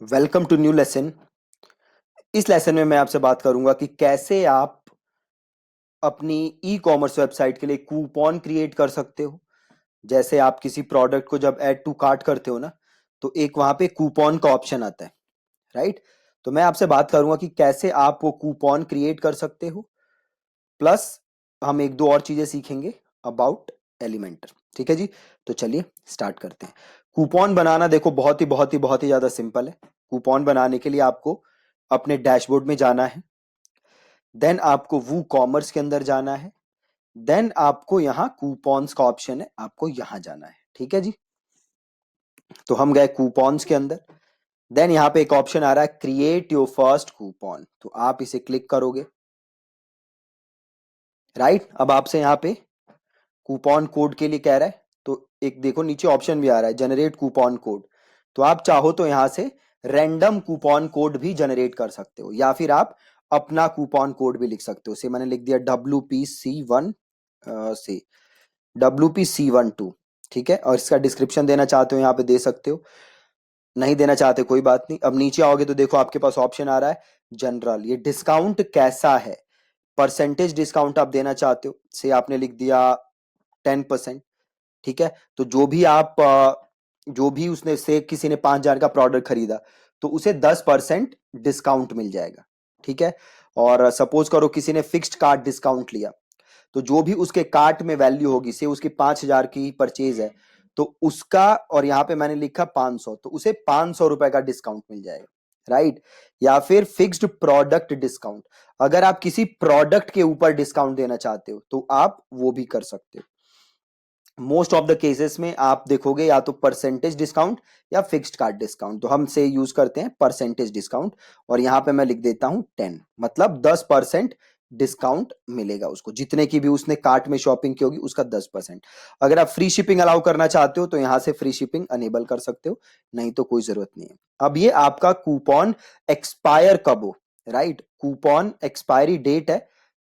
Welcome to new lesson. इस lesson में मैं आपसे बात करूंगा कि कैसे आप अपनी ई कॉमर्स वेबसाइट के लिए कूपन क्रिएट कर सकते हो। जैसे आप किसी प्रोडक्ट को जब ऐड टू कार्ट करते हो ना, तो एक वहां पे कूपन का ऑप्शन आता है, राइट। तो मैं आपसे बात करूंगा कि कैसे आप वो कूपन क्रिएट कर सकते हो। प्लस हम एक दो और चीजें सीखेंगे अबाउट एलिमेंटर। ठीक है जी। तो चलिए स्टार्ट करते हैं। कूपन बनाना देखो बहुत ही ज्यादा सिंपल है। कूपन बनाने के लिए आपको अपने डैशबोर्ड में जाना है। देन आपको वो कॉमर्स के अंदर जाना है। देन आपको यहाँ कूपन्स का ऑप्शन है, आपको यहां जाना है। ठीक है जी। तो हम गए कूपन्स के अंदर। देन यहाँ पे एक ऑप्शन आ रहा है क्रिएट योर फर्स्ट कूपन, तो आप इसे क्लिक करोगे। राइट, अब आपसे यहाँ पे कूपन कोड के लिए कह रहा है, तो एक देखो नीचे ऑप्शन भी आ रहा है जनरेट कूपन कोड। तो आप चाहो तो यहां से रैंडम कूपन कोड भी जनरेट कर सकते हो, या फिर आप अपना कूपन कोड भी लिख सकते हो। से मैंने लिख दिया WPC1 से WPC12। ठीक है, और इसका डिस्क्रिप्शन देना चाहते हो यहाँ पे दे सकते हो, नहीं देना चाहते कोई बात नहीं। अब नीचे आओगे तो देखो आपके पास ऑप्शन आ रहा है जनरल, ये डिस्काउंट कैसा है, परसेंटेज डिस्काउंट आप देना चाहते हो। से आपने लिख दिया 10%। ठीक है, तो जो भी उसने से किसी ने 5,000 का प्रोडक्ट खरीदा, तो उसे 10% डिस्काउंट मिल जाएगा। ठीक है, और सपोज करो किसी ने फिक्स्ड कार्ड डिस्काउंट लिया, तो जो भी उसके कार्ट में वैल्यू होगी, से उसकी 5,000 की परचेज है, तो उसका, और यहां पे मैंने लिखा 500, तो उसे 500 रुपए का डिस्काउंट मिल जाएगा। राइट, या फिर फिक्स्ड प्रोडक्ट डिस्काउंट, अगर आप किसी प्रोडक्ट के ऊपर डिस्काउंट देना चाहते हो तो आप वो भी कर सकते हो। मोस्ट ऑफ द केसेस में आप देखोगे या तो परसेंटेज डिस्काउंट या फिक्स्ड कार्ड डिस्काउंट, तो हम से यूज करते हैं परसेंटेज डिस्काउंट। और यहां पे मैं लिख देता हूं 10, मतलब 10% डिस्काउंट मिलेगा उसको, जितने की भी उसने कार्ट में शॉपिंग की होगी उसका 10%। अगर आप फ्री शिपिंग अलाउ करना चाहते हो तो यहां से फ्री शिपिंग अनेबल कर सकते हो, नहीं तो कोई जरूरत नहीं है। अब ये आपका कूपन एक्सपायर कब हो, राइट, कूपन एक्सपायरी डेट है,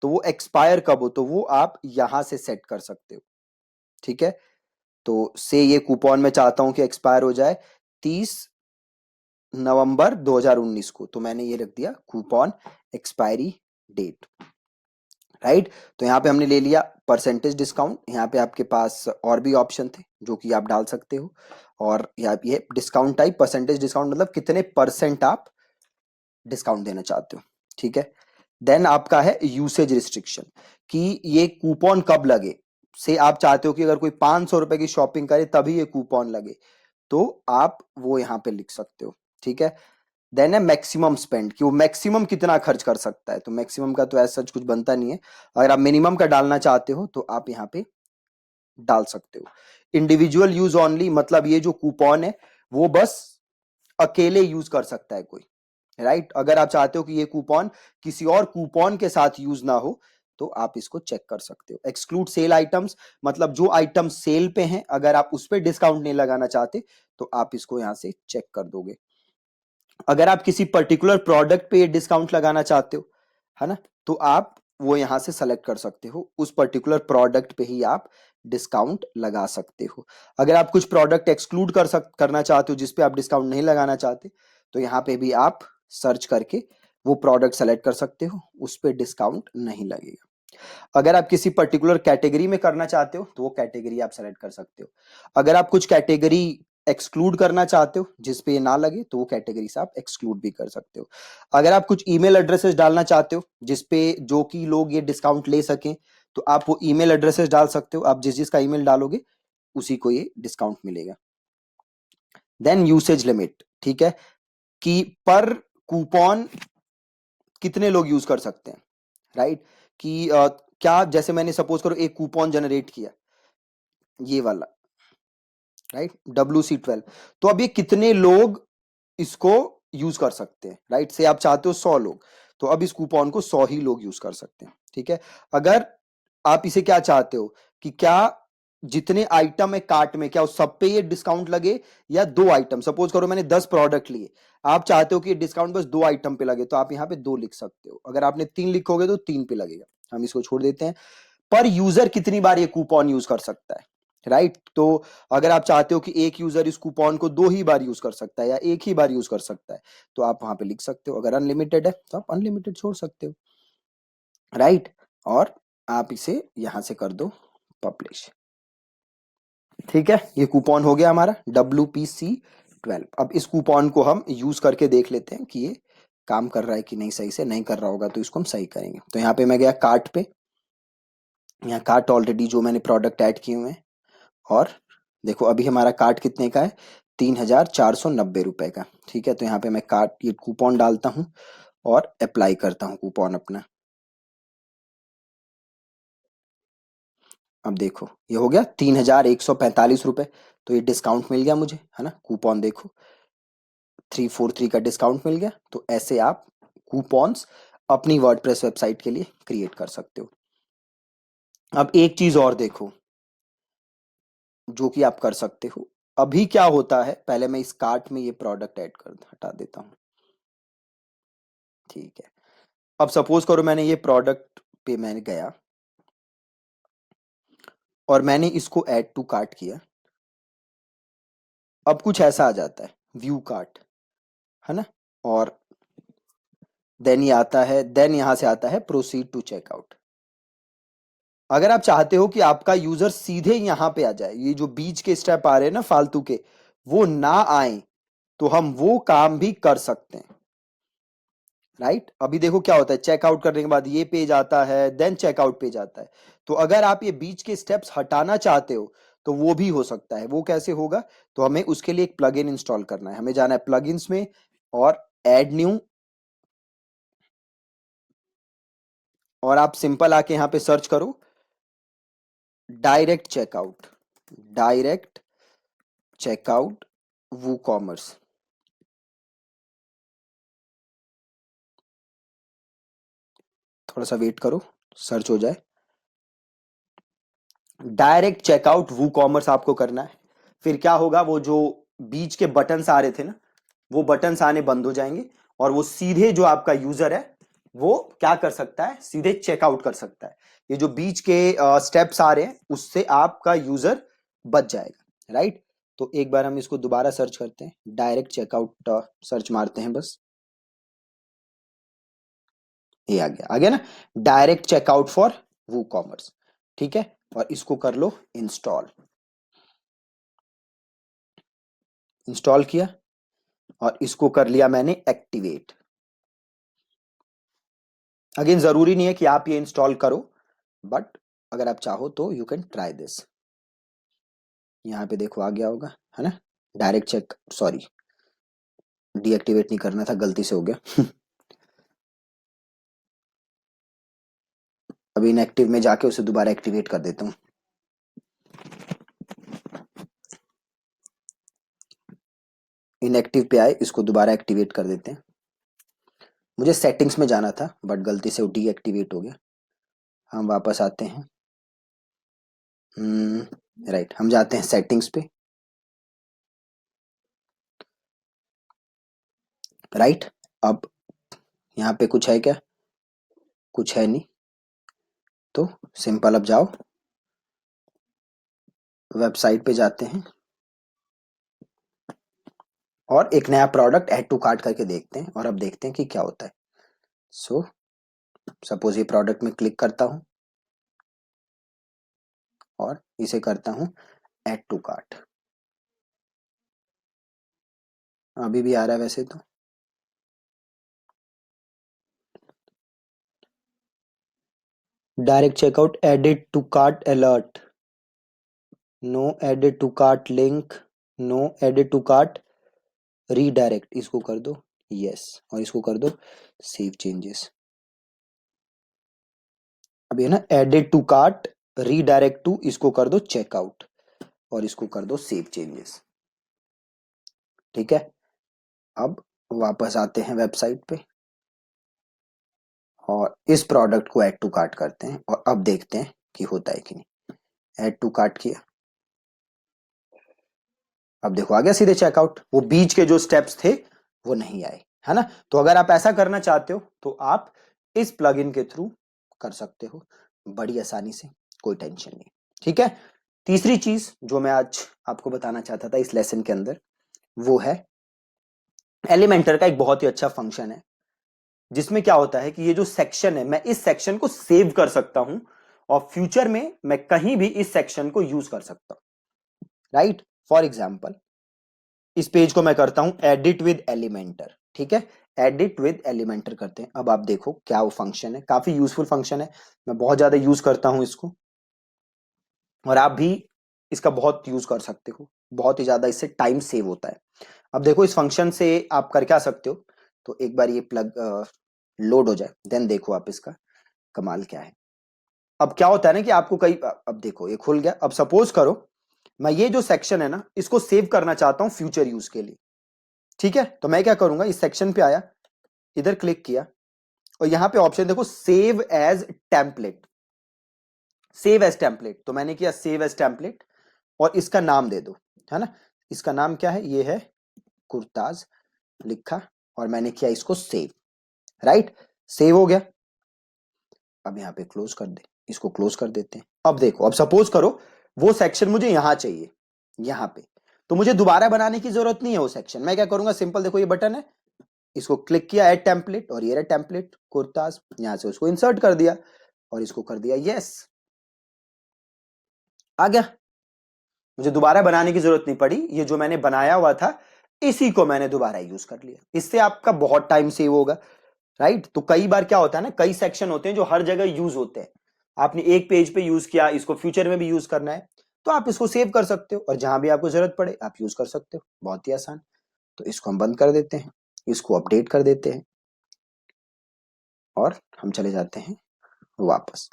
तो वो एक्सपायर कब हो तो वो आप यहां से सेट कर सकते हो। ठीक है, तो से ये कूपन में चाहता हूं कि एक्सपायर हो जाए 30 नवंबर 2019 को, तो मैंने ये रख दिया कूपन एक्सपायरी डेट। राइट, तो यहां पे हमने ले लिया परसेंटेज डिस्काउंट। यहाँ पे आपके पास और भी ऑप्शन थे जो कि आप डाल सकते हो, और यहाँ ये डिस्काउंट टाइप परसेंटेज डिस्काउंट, मतलब कितने परसेंट आप डिस्काउंट देना चाहते हो। ठीक है, देन आपका है यूसेज रिस्ट्रिक्शन, कि ये कूपन कब लगे। से आप चाहते हो कि अगर कोई 500 रुपए की शॉपिंग करे तभी ये कूपन लगे, तो आप वो यहां पे लिख सकते हो। ठीक है, देन है मैक्सिमम स्पेंड, कि वो मैक्सिमम कितना खर्च कर सकता है। तो मैक्सिमम का तो ऐसा कुछ बनता नहीं है, अगर आप मिनिमम का डालना चाहते हो तो आप यहाँ पे डाल सकते हो। इंडिविजुअल यूज ओनली, मतलब ये जो कूपन है वो बस अकेले यूज कर सकता है कोई। राइट, अगर आप चाहते हो कि ये कूपन किसी और कूपन के साथ यूज ना हो तो आप इसको चेक कर सकते हो। एक्सक्लूड सेल आइटम्स, मतलब जो आइटम सेल पे हैं अगर आप उस पर डिस्काउंट नहीं लगाना चाहते तो आप इसको यहां से चेक कर दोगे। अगर आप किसी पर्टिकुलर प्रोडक्ट पे डिस्काउंट लगाना चाहते हो, है ना, तो आप वो यहां से सेलेक्ट कर सकते हो, उस पर्टिकुलर प्रोडक्ट पे ही आप डिस्काउंट लगा सकते हो। अगर आप कुछ प्रोडक्ट एक्सक्लूड करना चाहते हो जिस पे आप डिस्काउंट नहीं लगाना चाहते, तो यहाँ पे भी आप सर्च करके वो प्रोडक्ट सेलेक्ट कर सकते हो, उस पे डिस्काउंट नहीं लगेगा। अगर आप किसी पर्टिकुलर कैटेगरी में करना चाहते हो तो वो कैटेगरी आप सेलेक्ट कर सकते हो। अगर आप कुछ कैटेगरी एक्सक्लूड करना चाहते हो जिस पे ये ना लगे, तो वो कैटेगरी से आप एक्सक्लूड भी कर सकते हो। अगर आप कुछ ईमेल एड्रेसेस डालना चाहते हो जिस पे जो कि लोग ये डिस्काउंट ले सकें, तो आप वो ईमेल एड्रेसेस डाल सकते हो। आप जिस जिसका ईमेल डालोगे उसी को ये डिस्काउंट मिलेगा। देन यूसेज लिमिट, ठीक है, कि पर कूपन कितने लोग यूज कर सकते हैं। राइट, कि क्या, जैसे मैंने सपोज करो एक कूपन जनरेट किया, ये वाला, राइट, WC12, तो अब ये कितने लोग इसको यूज कर सकते हैं। राइट, से आप चाहते हो 100 लोग, तो अब इस कूपन को 100 ही लोग यूज कर सकते हैं। ठीक है, अगर आप इसे क्या चाहते हो कि क्या जितने आइटम है कार्ट में, क्या उस सब पे ये डिस्काउंट लगे, या दो आइटम, सपोज करो मैंने 10 प्रोडक्ट लिए, आप चाहते हो कि ये डिस्काउंट बस दो आइटम पे लगे, तो आप यहाँ पे दो लिख सकते हो। अगर आपने तीन लिखोगे तो तीन पे लगेगा, हम इसको छोड़ देते हैं। पर यूजर कितनी बार ये कूपन यूज कर सकता है, राइट। तो अगर आप चाहते हो कि एक यूजर इस कूपन को 2 ही बार यूज कर सकता है या एक ही बार यूज कर सकता है, तो आप वहां पे लिख सकते हो। अगर अनलिमिटेड है तो आप अनलिमिटेड छोड़ सकते हो, राइट। और आप इसे यहां से कर दो पब्लिश। ठीक है, ये कूपन हो गया हमारा WPC12। अब इस कूपन को हम यूज करके देख लेते हैं कि ये काम कर रहा है कि नहीं। सही से नहीं कर रहा होगा तो इसको हम सही करेंगे। तो यहाँ पे मैं गया कार्ट पे, यहाँ कार्ट ऑलरेडी जो मैंने प्रोडक्ट ऐड किए हुए हैं, और देखो अभी हमारा कार्ट कितने का है, 3,490 रुपए का। ठीक है, तो यहाँ पे मैं कार्ट ये कूपन डालता हूँ और अप्लाई करता हूँ कूपन अपना। अब देखो ये हो गया 3,145 रुपए। तो ये डिस्काउंट मिल गया मुझे, है ना। कूपन देखो 343 का डिस्काउंट मिल गया। तो ऐसे आप कूपन्स अपनी वर्डप्रेस वेबसाइट के लिए क्रिएट कर सकते हो। अब एक चीज और देखो जो कि आप कर सकते हो। अभी क्या होता है, पहले मैं इस कार्ट में ये प्रोडक्ट ऐड कर हटा देता हूँ। ठीक है, अब सपोज करो मैंने ये प्रोडक्ट पे मैंने गया और मैंने इसको ऐड टू कार्ट किया। अब कुछ ऐसा आ जाता है व्यू कार्ट, है ना। और देन ये आता है, देन यहां से आता है प्रोसीड टू चेकआउट। अगर आप चाहते हो कि आपका यूजर सीधे यहां पे आ जाए, ये जो बीच के स्टेप आ रहे हैं ना फालतू के, वो ना आए, तो हम वो काम भी कर सकते हैं, राइट। अभी देखो क्या होता है, चेकआउट करने के बाद ये पेज आता है, देन चेकआउट पेज आता है। तो अगर आप ये बीच के स्टेप्स हटाना चाहते हो तो वो भी हो सकता है। वो कैसे होगा, तो हमें उसके लिए एक प्लगइन इंस्टॉल करना है। हमें जाना है प्लगइन्स में और ऐड न्यू, और आप सिंपल आके यहां पे सर्च करो डायरेक्ट चेकआउट, डायरेक्ट चेकआउट वू कॉमर्स। थोड़ा सा वेट करो, सर्च हो जाए। डायरेक्ट चेकआउट वू कॉमर्स आपको करना है। फिर क्या होगा, वो जो बीच के बटन्स आ रहे थे ना, वो बटन्स आने बंद हो जाएंगे, और वो सीधे जो आपका यूजर है वो क्या कर सकता है, सीधे चेकआउट कर सकता है। ये जो बीच के स्टेप्स आ रहे हैं उससे आपका यूजर बच जाएगा, राइट। तो एक बार हम इसको दोबारा सर्च करते हैं, डायरेक्ट चेकआउट सर्च मारते हैं बस, ये आ गया ना, direct checkout for WooCommerce. ठीक है, और इसको कर लो इंस्टॉल। इंस्टॉल किया और इसको कर लिया मैंने एक्टिवेट। अगेन जरूरी नहीं है कि आप ये इंस्टॉल करो, बट अगर आप चाहो तो यू कैन ट्राई दिस। यहाँ पे देखो आ गया होगा, है ना। डायरेक्ट चेक, सॉरी डीएक्टिवेट नहीं करना था, गलती से हो गया। अभी इनएक्टिव में जाके उसे दोबारा एक्टिवेट कर देता हूँ। इनएक्टिव पे आए, इसको दोबारा एक्टिवेट कर देते हैं। मुझे सेटिंग्स में जाना था बट गलती से वो डीएक्टिवेट हो गया। हम वापस आते हैं, राइट, हम जाते हैं सेटिंग्स पे, राइट। अब यहाँ पे कुछ है क्या, कुछ है नहीं। तो सिंपल अब जाओ वेबसाइट पे जाते हैं और एक नया प्रोडक्ट ऐड टू कार्ट करके देखते हैं, और अब देखते हैं कि क्या होता है। सो सपोज ये प्रोडक्ट में क्लिक करता हूँ और इसे करता हूँ ऐड टू कार्ट। अभी भी आ रहा है वैसे तो। Direct checkout added to cart alert, no added to cart link, no added to cart redirect, इसको कर दो यस, और इसको कर दो सेव चेंजेस। अब ये ना added to cart redirect to, इसको कर दो चेकआउट और इसको कर दो सेव चेंजेस। ठीक है, अब वापस आते हैं वेबसाइट पे और इस प्रोडक्ट को ऐड टू कार्ट करते हैं, और अब देखते हैं कि होता है कि नहीं। ऐड टू कार्ट किया, अब देखो आ गया सीधे चेकआउट। वो बीच के जो स्टेप्स थे वो नहीं आए, है ना। तो अगर आप ऐसा करना चाहते हो तो आप इस प्लगइन के थ्रू कर सकते हो बड़ी आसानी से, कोई टेंशन नहीं। ठीक है, तीसरी चीज जो मैं आज आपको बताना चाहता था इस लेसन के अंदर, वो है एलिमेंटर का एक बहुत ही अच्छा फंक्शन है, जिसमें क्या होता है कि ये जो सेक्शन है, मैं इस सेक्शन को सेव कर सकता हूं और फ्यूचर में मैं कहीं भी इस सेक्शन को यूज कर सकता हूं, राइट। फॉर एग्जाम्पल इस पेज को मैं करता हूं एडिट विद एलिमेंटर, ठीक है, एडिट विद एलिमेंटर करते हैं। अब आप देखो क्या वो फंक्शन है, काफी यूजफुल फंक्शन है, मैं बहुत ज्यादा यूज करता हूं इसको, और आप भी इसका बहुत यूज कर सकते हो, बहुत ही ज्यादा इससे टाइम सेव होता है। अब देखो इस फंक्शन से आप कर क्या सकते हो, तो एक बार ये प्लग लोड हो जाए देन देखो आप इसका कमाल क्या है। अब क्या होता है ना कि आपको कई, अब देखो ये खुल गया। अब सपोज करो मैं ये जो सेक्शन है ना इसको सेव करना चाहता हूं फ्यूचर यूज के लिए, ठीक है। तो मैं क्या करूंगा, इस सेक्शन पे आया, इधर क्लिक किया और यहां पे ऑप्शन देखो save as template, save as template, तो मैंने किया सेव एज टेम्पलेट और इसका नाम दे दो, है ना। इसका नाम क्या है, ये है कुर्ताज लिखा और मैंने किया इसको सेव, राइट, सेव हो गया। अब यहाँ पे क्लोज कर दे, इसको क्लोज कर देते हैं। अब देखो, अब सपोज करो वो सेक्शन मुझे यहां चाहिए, यहां पे, तो मुझे दोबारा बनाने की जरूरत नहीं है वो सेक्शन। मैं क्या करूंगा, सिंपल देखो ये बटन है, इसको क्लिक किया ऐड टेम्पलेट और ये रहा टेम्पलेट कुर्ताज, यहां से उसको इंसर्ट कर दिया और इसको कर दिया यस, आ गया। मुझे दोबारा बनाने की जरूरत नहीं पड़ी, ये जो मैंने बनाया हुआ था इसी को मैंने दोबारा यूज कर लिया। इससे आपका बहुत टाइम सेव होगा, राइट। तो कई बार क्या होता है ना, कई सेक्शन होते हैं जो हर जगह यूज होते हैं, आपने एक पेज पे यूज किया, इसको फ्यूचर में भी यूज करना है तो आप इसको सेव कर सकते हो और जहां भी आपको जरूरत पड़े आप यूज कर सकते हो, बहुत ही आसान। तो इसको हम बंद कर देते हैं, इसको अपडेट कर देते हैं और हम चले जाते हैं वापस।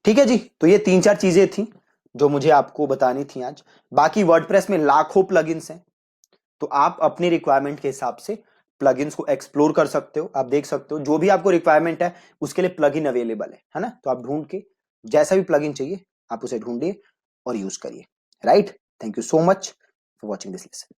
ठीक है जी, तो ये 3-4 चीजें थी जो मुझे आपको बतानी थी आज। बाकी वर्डप्रेस में लाखों प्लगइन्स हैं, तो आप अपनी रिक्वायरमेंट के हिसाब से प्लगइन्स को एक्सप्लोर कर सकते हो। आप देख सकते हो जो भी आपको रिक्वायरमेंट है उसके लिए प्लगइन अवेलेबल है ना। तो आप ढूंढ के जैसा भी प्लगइन चाहिए आप उसे ढूंढिए और यूज करिए, right. Thank you so much for watching this lesson.